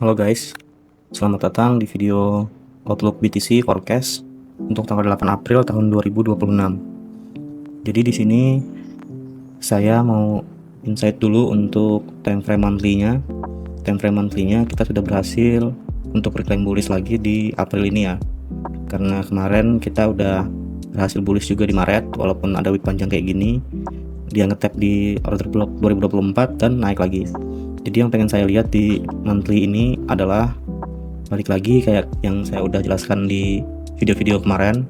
Halo guys, selamat datang di video Outlook BTC Forecast untuk tanggal 8 April tahun 2026. Jadi di sini saya mau insight dulu untuk time frame monthly-nya. Time frame monthly-nya kita sudah berhasil untuk reclaim bullish lagi di April ini ya. Karena kemarin kita udah berhasil bullish juga di Maret, walaupun ada wick panjang kayak gini, dia ngetap di order block 2024 dan naik lagi. Jadi yang pengen saya lihat di monthly ini adalah balik lagi kayak yang saya udah jelaskan di video-video kemarin.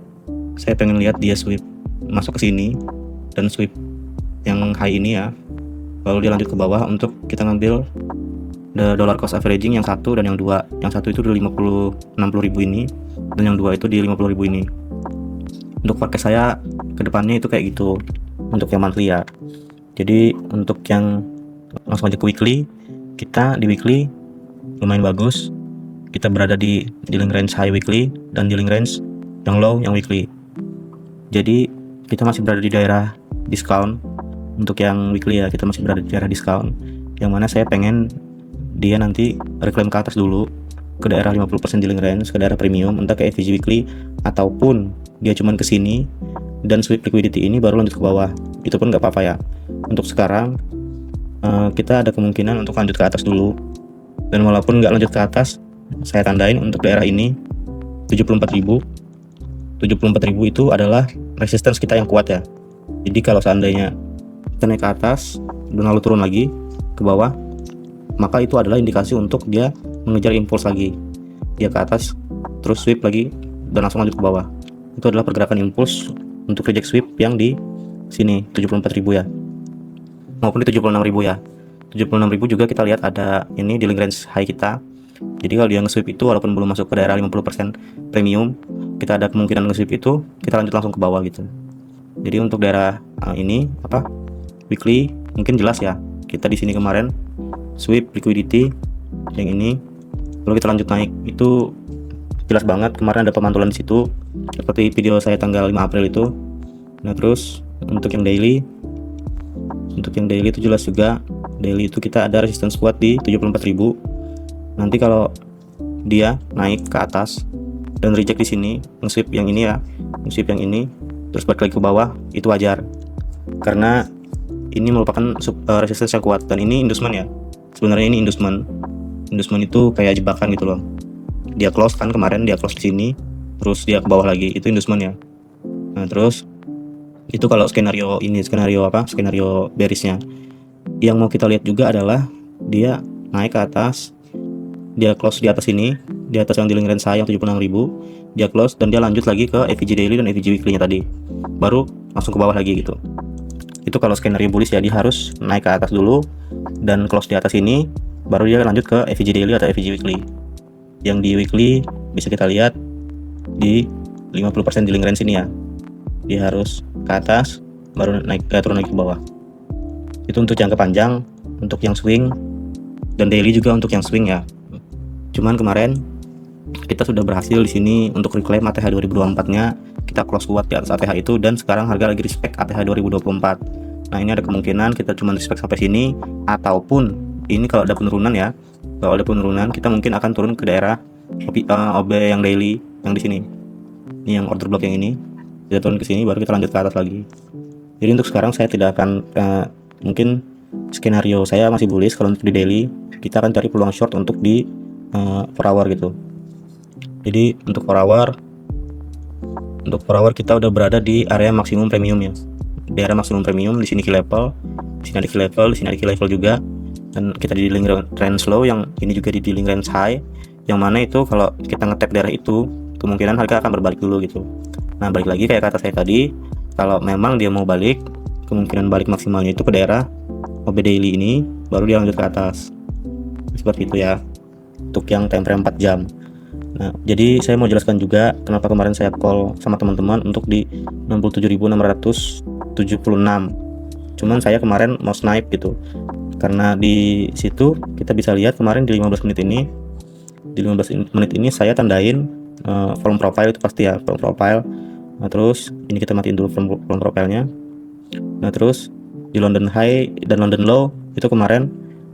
Saya pengen lihat dia sweep masuk ke sini dan sweep yang high ini ya, lalu dia lanjut ke bawah untuk kita ngambil the dollar cost averaging yang satu dan yang dua. Yang satu itu di 60 ribu ini, dan yang dua itu di 50 ribu ini. Untuk forecast saya kedepannya itu kayak gitu untuk yang monthly ya. Jadi untuk yang langsung aja ke weekly, kita di weekly lumayan bagus. Kita berada di dealing range high weekly dan dealing range yang low yang weekly. Jadi kita masih berada di daerah discount. Untuk yang weekly ya, kita masih berada di daerah discount, yang mana saya pengen dia nanti reclaim ke atas dulu ke daerah 50% dealing range, ke daerah premium, entah ke FVG weekly ataupun dia cuman ke sini dan sweep liquidity ini baru lanjut ke bawah. Itu pun nggak apa-apa ya. Untuk sekarang kita ada kemungkinan untuk lanjut ke atas dulu, dan walaupun nggak lanjut ke atas, saya tandain untuk daerah ini 74.000 itu adalah resistance kita yang kuat ya. Jadi kalau seandainya kita naik ke atas dan lalu turun lagi ke bawah, maka itu adalah indikasi untuk dia mengejar impuls lagi. Dia ke atas terus sweep lagi dan langsung lanjut ke bawah. Itu adalah pergerakan impuls untuk reject sweep yang di sini 74.000 ya, maupun di 76.000 ya. 76.000 juga kita lihat ada ini dealing range high kita. Jadi kalau dia nge-sweep itu walaupun belum masuk ke daerah 50% premium, kita ada kemungkinan nge-sweep itu kita lanjut langsung ke bawah gitu. Jadi untuk daerah ini weekly mungkin jelas ya. Kita di sini kemarin sweep liquidity yang ini, lalu kita lanjut naik. Itu jelas banget kemarin ada pemantulan di situ seperti video saya tanggal 5 April itu. Nah, terus untuk yang daily itu jelas juga. Daily itu kita ada resistance kuat di 74.000. Nanti kalau dia naik ke atas dan reject di sini, nge-sweep yang ini ya, nge-sweep yang ini, terus balik lagi ke bawah, itu wajar. Karena ini merupakan resistance yang kuat, dan ini inducement ya. Sebenarnya ini inducement. Inducement itu kayak jebakan gitu loh. Dia close kan kemarin, dia close di sini, terus dia ke bawah lagi, itu inducement ya. Nah, terus itu kalau skenario bearishnya. Yang mau kita lihat juga adalah dia naik ke atas, dia close di atas ini, di atas yang dealing range high yang 76.000, dia close dan dia lanjut lagi ke FVG daily dan FVG weekly-nya tadi, baru langsung ke bawah lagi gitu. Itu kalau skenario bullish ya, dia harus naik ke atas dulu dan close di atas ini, baru dia lanjut ke FVG daily atau FVG weekly. Yang di weekly bisa kita lihat di 50% dealing range ini ya, dia harus ke atas baru turun lagi ke bawah. Itu untuk jangka panjang. Untuk yang swing dan daily juga untuk yang swing ya. Cuman kemarin kita sudah berhasil di sini untuk reclaim ATH 2024-nya. Kita close kuat di atas ATH itu, dan sekarang harga lagi respect ATH 2024. Nah, ini ada kemungkinan kita cuma respect sampai sini, ataupun ini kalau ada penurunan ya. Kalau ada penurunan, kita mungkin akan turun ke daerah OB yang daily yang di sini. Ini yang order block yang ini. Kita turun ke sini baru kita lanjut ke atas lagi. Jadi untuk sekarang saya tidak akan mungkin skenario saya masih bullish. Kalau untuk di daily kita akan cari peluang short untuk di 4 hour gitu. Jadi untuk 4 hour kita udah berada di area maksimum premium ya. Di area maksimum premium, di sini key level, di sini ada key level, di sini ada key level juga. Dan kita di dealing range low, yang ini juga di dealing range high. Yang mana itu kalau kita ngetap daerah itu, kemungkinan harga akan berbalik dulu gitu. Nah, balik lagi kayak kata saya tadi, kalau memang dia mau balik, kemungkinan balik maksimalnya itu ke daerah OB daily ini, baru dia lanjut ke atas. Seperti itu ya untuk yang time frame 4 jam. Nah, jadi saya mau jelaskan juga kenapa kemarin saya call sama teman-teman untuk di 67.676. Cuman saya kemarin mau snipe gitu, karena di situ kita bisa lihat kemarin di 15 menit ini saya tandain volume profile itu pasti ya, volume profile. Nah, terus ini kita matiin dulu volume profile-nya. Nah, terus di London High dan London Low itu kemarin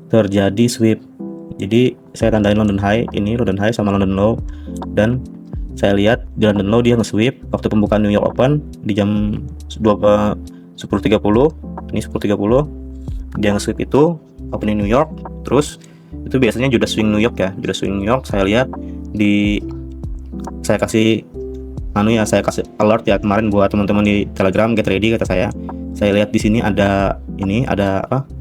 terjadi sweep Jadi saya tandain London High, ini London High sama London Low, dan saya lihat di London Low dia nge-sweep waktu pembukaan New York Open di jam 10.30. Ini 10.30 dia nge-sweep itu opening New York. Terus itu biasanya Judas swing New York ya, Judas swing New York. Saya lihat saya kasih saya kasih alert ya kemarin buat teman-teman di Telegram, get ready kata saya. Saya lihat di sini ada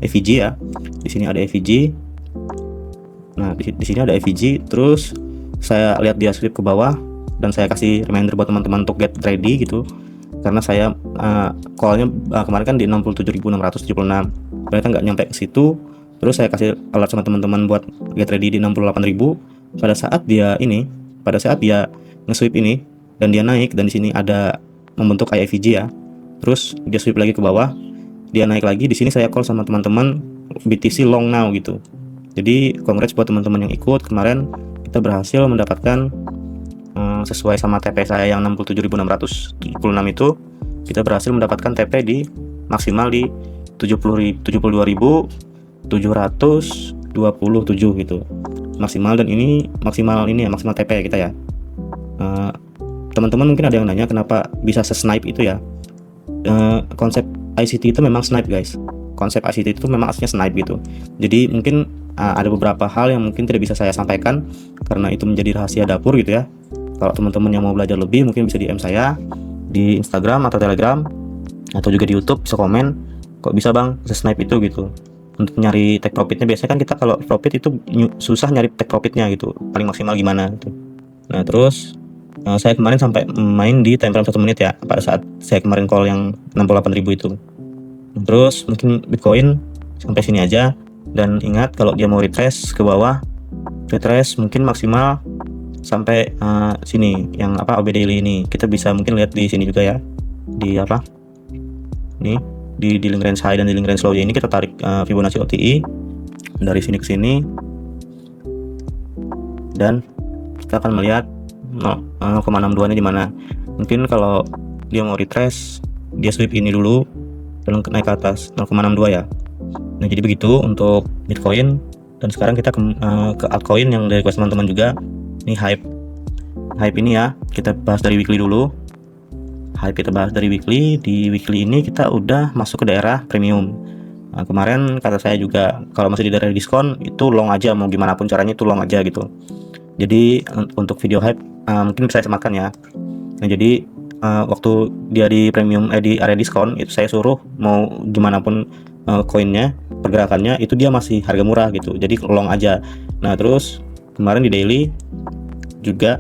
EVG ya. Di sini ada EVG. Nah, di sini ada EVG. Terus saya lihat dia sweep ke bawah dan saya kasih reminder buat teman-teman untuk get ready gitu. Karena saya call-nya kemarin kan di 67.676. Ternyata nggak nyampe ke situ. Terus saya kasih alert sama teman-teman buat get ready di 68.000. Pada saat dia nge-sweep ini dan dia naik, dan di sini ada membentuk kayak EVG ya. Terus dia sweep lagi ke bawah, dia naik lagi. Di sini saya call sama teman-teman BTC long now gitu. Jadi congrats buat teman-teman yang ikut. Kemarin kita berhasil mendapatkan sesuai sama TP saya yang 67.676 itu, kita berhasil mendapatkan TP di maksimal di 72.727 gitu maksimal. Dan ini maksimal TP kita ya. Teman-teman mungkin ada yang nanya kenapa bisa se-snipe itu ya. Konsep ICT itu memang snipe guys. Konsep ICT itu memang aslinya snipe gitu. Jadi mungkin ada beberapa hal yang mungkin tidak bisa saya sampaikan karena itu menjadi rahasia dapur gitu ya. Kalau teman-teman yang mau belajar lebih mungkin bisa DM saya di Instagram atau Telegram atau juga di YouTube, bisa komen. Kok bisa bang se-snipe itu gitu. Untuk nyari take profitnya biasanya kan kita kalau profit itu susah nyari take profitnya gitu, paling maksimal gimana gitu. Nah terus saya kemarin sampai main di time frame 1 menit ya, pada saat saya kemarin call yang 68.000 itu. Terus mungkin Bitcoin sampai sini aja. Dan ingat kalau dia mau retrace ke bawah, retrace mungkin maksimal sampai sini yang OB daily ini. Kita bisa mungkin lihat di sini juga ya, di nih di link range high dan di link range low ini kita tarik Fibonacci OTI dari sini ke sini, dan kita akan melihat 0,62 ini di mana. Mungkin kalau dia mau retrace, dia sweep ini dulu dan naik ke atas 0,62 ya. Nah jadi begitu untuk Bitcoin. Dan sekarang kita ke altcoin yang dari request teman-teman juga. Ini hype ini ya, kita bahas dari weekly dulu. Hype kita bahas dari weekly. Di weekly ini kita udah masuk ke daerah premium. Nah, kemarin kata saya juga kalau masih di daerah diskon itu long aja, mau gimana pun caranya itu long aja gitu. Jadi untuk video hype mungkin bisa saya semakan ya. Nah jadi waktu dia di premium di area diskon itu saya suruh mau gimana pun koinnya pergerakannya itu dia masih harga murah gitu, jadi long aja. Nah terus kemarin di daily juga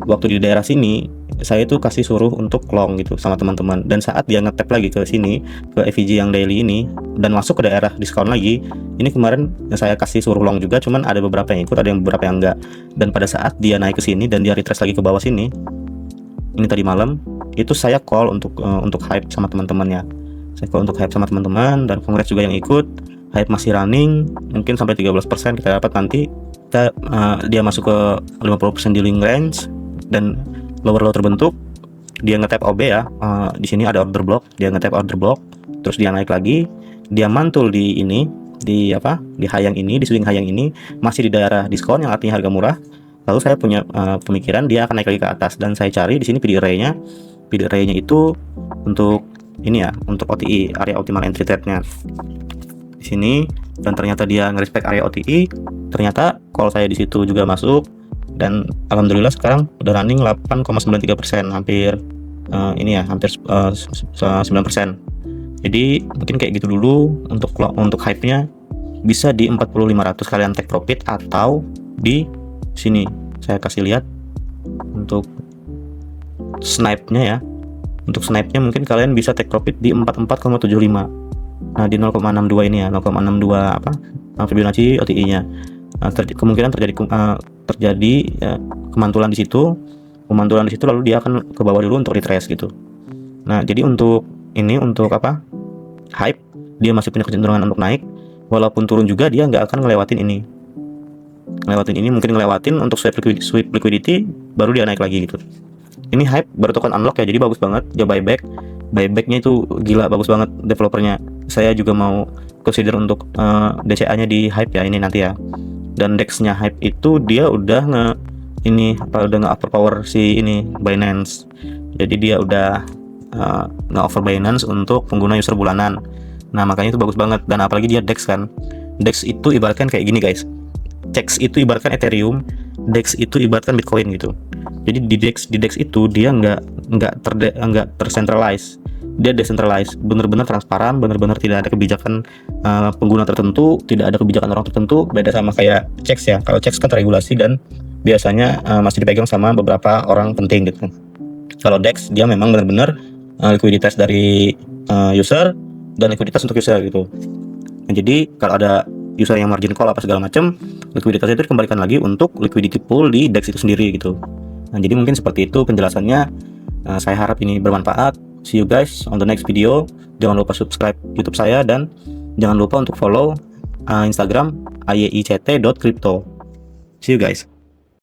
waktu di daerah sini saya itu kasih suruh untuk long gitu sama teman-teman, dan saat dia ngetap lagi ke sini ke EVG yang daily ini dan masuk ke daerah diskon lagi, ini kemarin saya kasih suruh long juga, cuman ada beberapa yang ikut, ada yang beberapa yang enggak. Dan pada saat dia naik ke sini dan dia retrace lagi ke bawah sini, ini tadi malam itu saya call untuk hype sama teman-temannya. Saya call untuk hype sama teman-teman, dan congrats juga yang ikut. Hype masih running, mungkin sampai 13% kita dapat nanti. Dia masuk ke 50% di link range dan lower low terbentuk. Dia nge-tap OB ya. Di sini ada order block, dia nge-tap order block, terus dia naik lagi, dia mantul di ini, di high yang ini, di swing high yang ini, masih di daerah diskon yang artinya harga murah. Lalu saya punya pemikiran dia akan naik lagi ke atas, dan saya cari di sini PD array-nya. PD array-nya itu untuk ini ya, untuk OTI, area optimal entry trade-nya. Di sini, dan ternyata dia nge-respect area OTI. Ternyata call saya di situ juga masuk, dan alhamdulillah sekarang udah running 8,93%, hampir hampir 9%. Jadi mungkin kayak gitu dulu untuk hype-nya. Bisa di 40.500 kalian take profit, atau di sini saya kasih lihat untuk snipe-nya ya. Untuk snipe-nya mungkin kalian bisa take profit di 44,75. Nah di 0,62 ini ya, 0,62 Fibonacci OTI-nya. Kemungkinan terjadi ya, kemantulan di situ lalu dia akan ke bawah dulu untuk retrace gitu. Nah jadi untuk hype, dia masih punya kecenderungan untuk naik, walaupun turun juga dia nggak akan ngelewatin ini, mungkin ngelewatin untuk sweep liquidity, baru dia naik lagi gitu. Ini hype baru token unlock ya, jadi bagus banget dia buybacknya itu gila, bagus banget developernya. Saya juga mau consider untuk DCA nya di hype ya ini nanti ya. Dan DEX-nya Hive itu dia udah udah nge-overpower si ini Binance. Jadi dia udah nge-over Binance untuk pengguna user bulanan. Nah, makanya itu bagus banget. Dan apalagi dia DEX kan. DEX itu ibaratkan kayak gini guys. DEX itu ibaratkan Ethereum, DEX itu ibaratkan Bitcoin gitu. Jadi di DEX itu dia nggak tercentralize, dia decentralized, bener-bener transparan, bener-bener tidak ada kebijakan pengguna tertentu, tidak ada kebijakan orang tertentu. Beda sama kayak CEX ya. Kalau CEX kan terregulasi dan biasanya masih dipegang sama beberapa orang penting gitu. Kalau DEX dia memang benar-benar likuiditas dari user dan likuiditas untuk user gitu. Nah, jadi kalau ada user yang margin call apa segala macam, likuiditas itu dikembalikan lagi untuk liquidity pool di DEX itu sendiri gitu. Nah, jadi mungkin seperti itu penjelasannya. Saya harap ini bermanfaat. See you guys on the next video. Jangan lupa subscribe YouTube saya dan jangan lupa untuk follow Instagram ayict.crypto. See you guys.